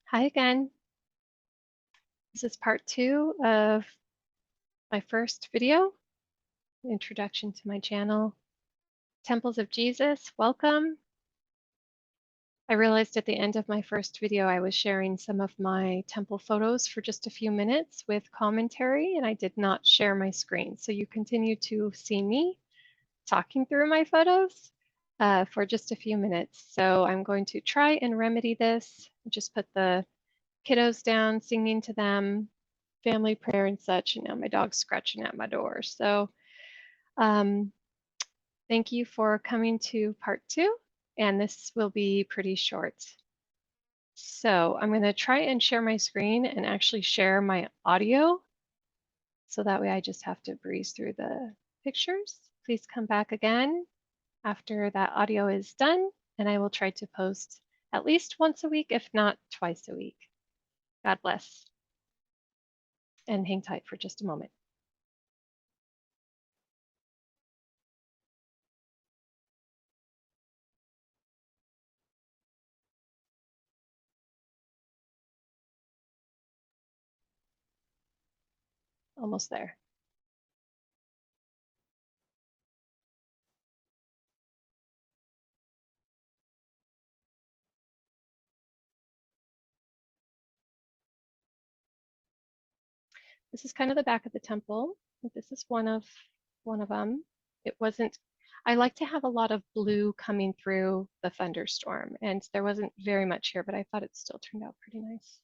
Hi again. This is part 2 of my first video, introduction to my channel, Temples of Jesus. Welcome. I realized at the end of my first video I was sharing some of my temple photos for just a few minutes with commentary, and I did not share my screen. So you continue to see me talking through my photos for just a few minutes. So I'm going to try and remedy this. Just put the kiddos down, singing to them, family prayer and such, and now my dog's scratching at my door. So um, thank you for coming to part 2, and this will be pretty short. So I'm going to try and share my screen and actually share my audio, so that way I just have to breeze through the pictures. Please come back again after that audio is done, and I will try to post at least once a week, if not twice a week. God bless. And hang tight for just a moment. Almost there. This is kind of the back of the temple. This is one of them. It wasn't, I like to have a lot of blue coming through the thunderstorm, and there wasn't very much here, but I thought it still turned out pretty nice.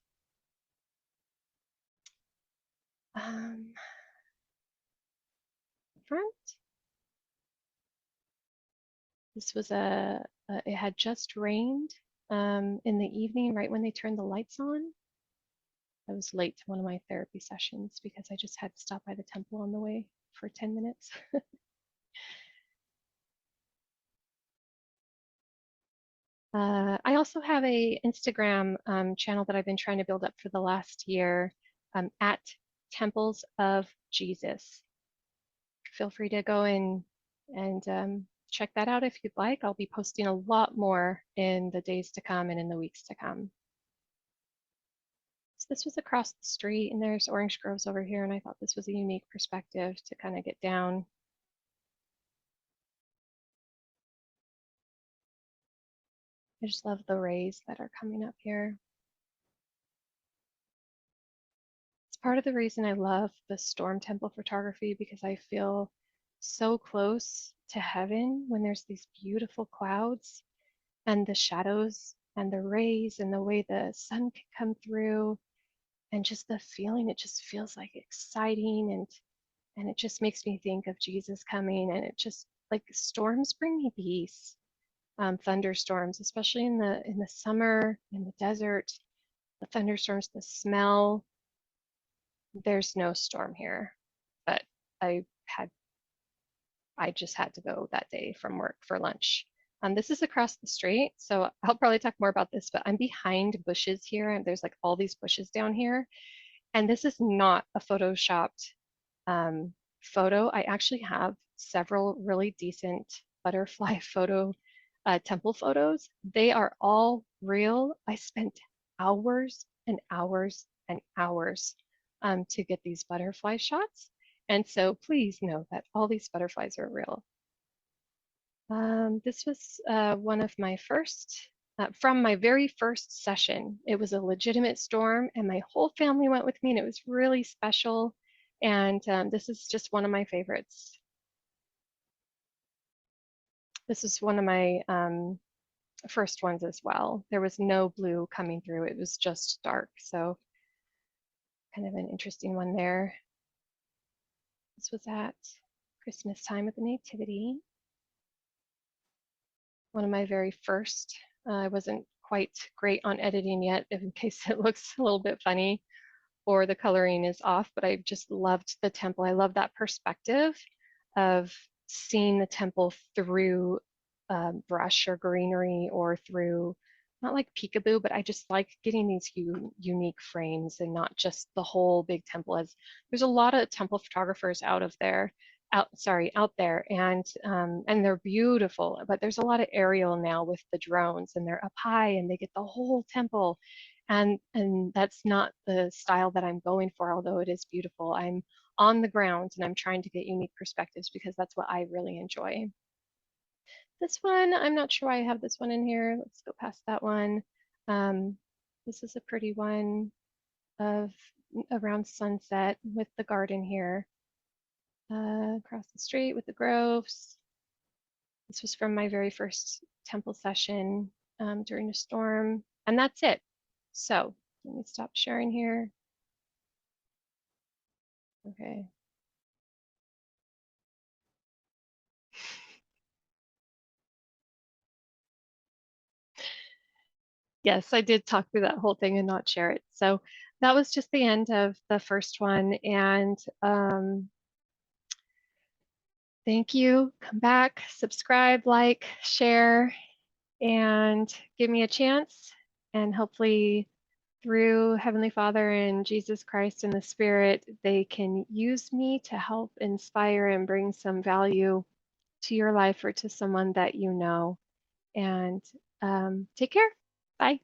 Front. This was it had just rained in the evening, right when they turned the lights on. I was late to one of my therapy sessions because I just had to stop by the temple on the way for 10 minutes. I also have a Instagram channel that I've been trying to build up for the last year at Temples of Jesus. Feel free to go in and check that out if you'd like. I'll be posting a lot more in the days to come and in the weeks to come. So this was across the street, and there's orange groves over here, and I thought this was a unique perspective to kind of get down. I just love the rays that are coming up here. It's part of the reason I love the storm temple photography, because I feel so close to heaven when there's these beautiful clouds and the shadows and the rays and the way the sun can come through, and just the feeling. It just feels like exciting, and it just makes me think of Jesus coming, and it just, like, storms bring me peace. Thunderstorms, especially in the summer, in the desert, the thunderstorms, the smell. There's no storm here, but I had I just had to go that day from work for lunch. This is across the street, so I'll probably talk more about this, but I'm behind bushes here, and there's like all these bushes down here. And this is not a photoshopped photo. I actually have several really decent butterfly photo temple photos. They are all real. I spent hours and hours and hours to get these butterfly shots. And so please know that all these butterflies are real. This was one of my first, from my very first session. It was a legitimate storm, and my whole family went with me, and it was really special. And this is just one of my favorites. This is one of my first ones as well. There was no blue coming through. It was just dark. So kind of an interesting one there. This was at Christmas time with the Nativity. One of my very first. I wasn't quite great on editing yet, in case it looks a little bit funny or the coloring is off, but I just loved the temple. I love that perspective of seeing the temple through brush or greenery, or through, not like peekaboo, but I just like getting these unique frames and not just the whole big temple. As there's a lot of temple photographers out there, and they're beautiful, but there's a lot of aerial now with the drones, and they're up high and they get the whole temple. And that's not the style that I'm going for, although it is beautiful. I'm on the ground and I'm trying to get unique perspectives because that's what I really enjoy. This one, I'm not sure why I have this one in here. Let's go past that one. Um, this is a pretty one of around sunset with the garden here. Across the street with the groves. This was from my very first temple session during a storm, and that's it. So let me stop sharing here. Okay. Yes, I did talk through that whole thing and not share it. So that was just the end of the first one. And thank you. Come back, subscribe, like, share, and give me a chance. And hopefully, through Heavenly Father and Jesus Christ and the Spirit, they can use me to help inspire and bring some value to your life or to someone that you know. And take care. Bye.